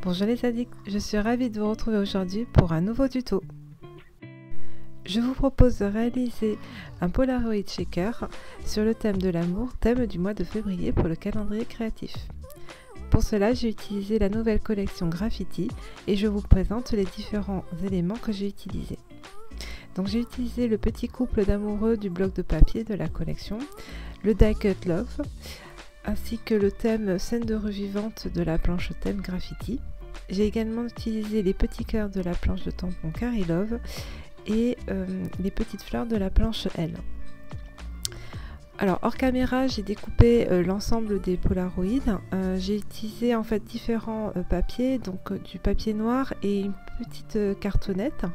Bonjour les addicts, je suis ravie de vous retrouver aujourd'hui pour un nouveau tuto. Je vous propose de réaliser un Polaroid shaker sur le thème de l'amour, thème du mois de février pour le calendrier créatif. Pour cela, j'ai utilisé la nouvelle collection Graffiti et je vous présente les différents éléments que j'ai utilisés. Donc j'ai utilisé le petit couple d'amoureux du bloc de papier de la collection, le die cut love, ainsi que le thème scène de rue vivante de la planche thème Graffiti. J'ai également utilisé les petits cœurs de la planche de tampon Carry Love et les petites fleurs de la planche L. Alors hors caméra, j'ai découpé l'ensemble des Polaroids. J'ai utilisé en fait différents papiers, donc du papier noir et une petite cartonnette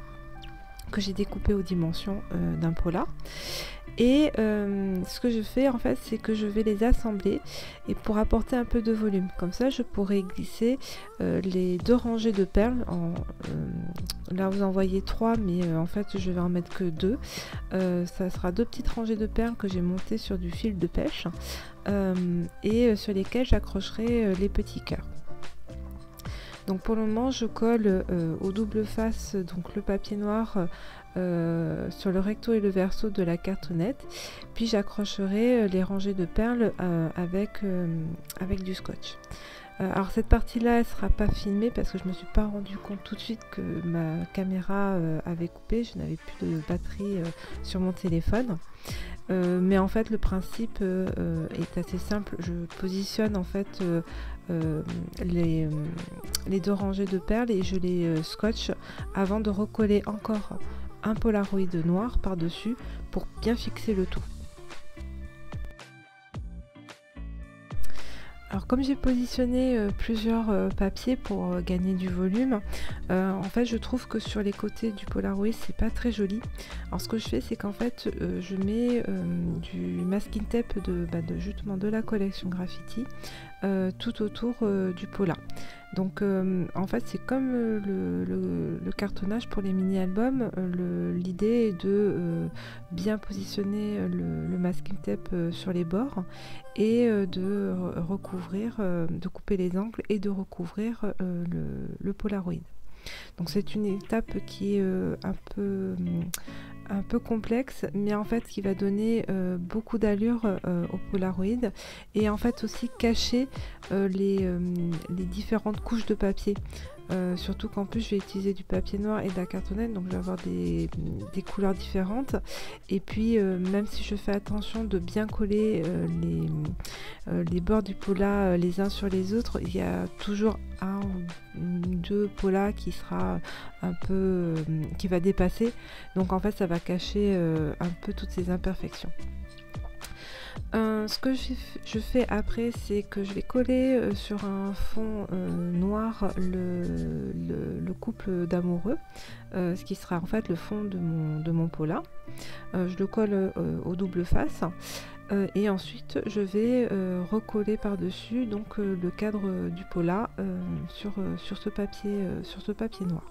que j'ai découpé aux dimensions d'un pola. Et ce que je fais en fait, c'est que je vais les assembler et pour apporter un peu de volume. Comme ça, je pourrais glisser les deux rangées de perles. Là, vous en voyez trois, mais en fait, je vais en mettre que deux. Ça sera deux petites rangées de perles que j'ai montées sur du fil de pêche et sur lesquelles j'accrocherai les petits cœurs. Donc pour le moment, je colle au double face donc le papier noir sur le recto et le verso de la cartonnette, puis j'accrocherai les rangées de perles avec du scotch. Alors cette partie-là, elle ne sera pas filmée parce que je ne me suis pas rendu compte tout de suite que ma caméra avait coupé, je n'avais plus de batterie sur mon téléphone. Mais en fait le principe est assez simple. Je positionne en fait les deux rangées de perles et je les scotche avant de recoller encore un Polaroid noir par dessus pour bien fixer le tout. Alors comme j'ai positionné plusieurs papiers pour gagner du volume, en fait je trouve que sur les côtés du Polaroid c'est pas très joli. Alors ce que je fais, c'est qu'en fait je mets du masking tape justement de la collection Graffiti tout autour du pola. Donc en fait c'est comme le cartonnage pour les mini-albums, l'idée est de bien positionner le masking tape sur les bords et de recouvrir, de couper les angles et de recouvrir le Polaroid. Donc c'est une étape qui est un peu complexe, mais en fait qui va donner beaucoup d'allure au Polaroid et en fait aussi cacher les différentes couches de papier. Surtout qu'en plus je vais utiliser du papier noir et de la cartonnette, donc je vais avoir des couleurs différentes. Et puis même si je fais attention de bien coller les bords du pola les uns sur les autres, il y a toujours un ou deux polas qui sera un peu qui va dépasser, donc en fait ça va cacher un peu toutes ces imperfections. Ce que je fais après, c'est que je vais coller sur un fond noir le couple d'amoureux, ce qui sera en fait le fond de mon pola. Je le colle au double face et ensuite je vais recoller par-dessus donc le cadre du pola sur ce papier noir.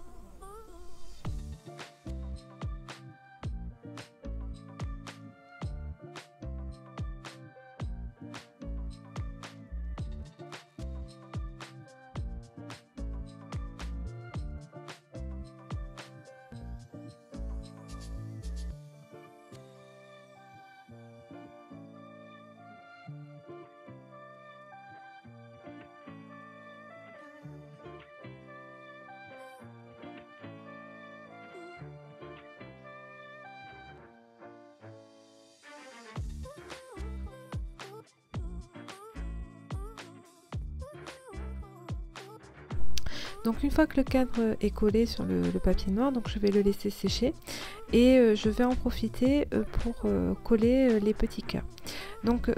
Donc une fois que le cadre est collé sur le papier noir, donc je vais le laisser sécher et je vais en profiter pour coller les petits cœurs. Donc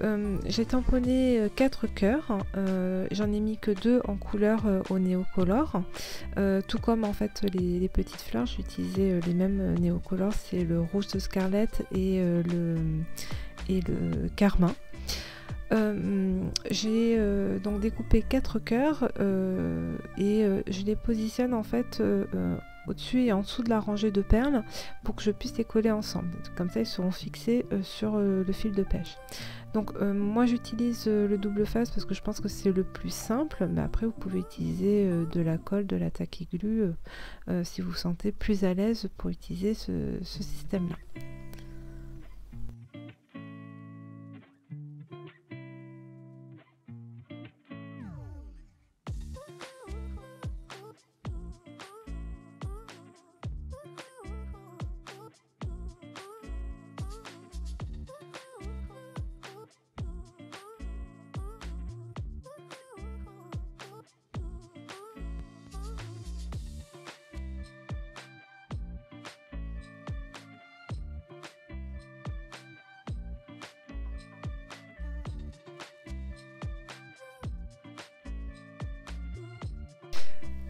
j'ai tamponné 4 cœurs, j'en ai mis que 2 en couleur au néocolore, tout comme en fait les petites fleurs, j'ai utilisé les mêmes néocolores, c'est le rouge de Scarlett et le carmin. J'ai donc découpé 4 cœurs et je les positionne en fait au-dessus et en dessous de la rangée de perles pour que je puisse les coller ensemble. Comme ça ils seront fixés sur le fil de pêche. Donc moi j'utilise le double face parce que je pense que c'est le plus simple, mais après vous pouvez utiliser de la colle, de la tacky glue si vous vous sentez plus à l'aise pour utiliser ce système là.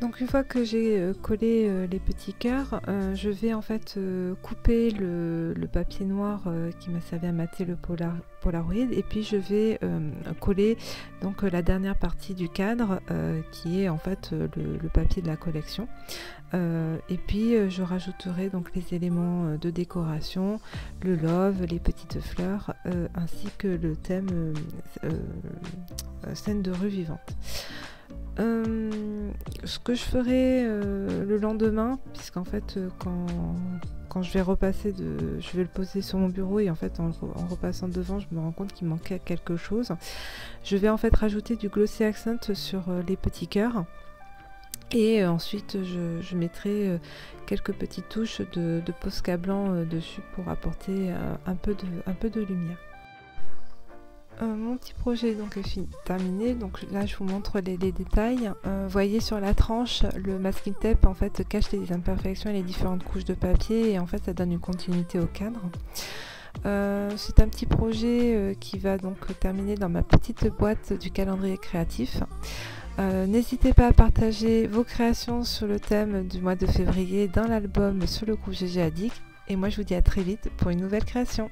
Donc une fois que j'ai collé les petits cœurs, je vais en fait couper le papier noir qui m'a servi à mater le Polaroid, et puis je vais coller donc la dernière partie du cadre qui est en fait le papier de la collection. Et puis je rajouterai donc les éléments de décoration, le love, les petites fleurs, ainsi que le thème scène de rue vivante. Ce que je ferai le lendemain, puisqu'en fait quand je vais repasser je vais le poser sur mon bureau, et en fait en repassant devant je me rends compte qu'il manquait quelque chose. Je vais en fait rajouter du glossy accent sur les petits cœurs, et ensuite je mettrai quelques petites touches de Posca blanc dessus pour apporter un peu de lumière. Mon petit projet donc est terminé, donc là je vous montre les détails. Voyez sur la tranche, le masking tape en fait cache les imperfections et les différentes couches de papier, et en fait ça donne une continuité au cadre. C'est un petit projet qui va donc terminer dans ma petite boîte du calendrier créatif. N'hésitez pas à partager vos créations sur le thème du mois de février dans l'album sur le groupe GG Addict, et moi je vous dis à très vite pour une nouvelle création.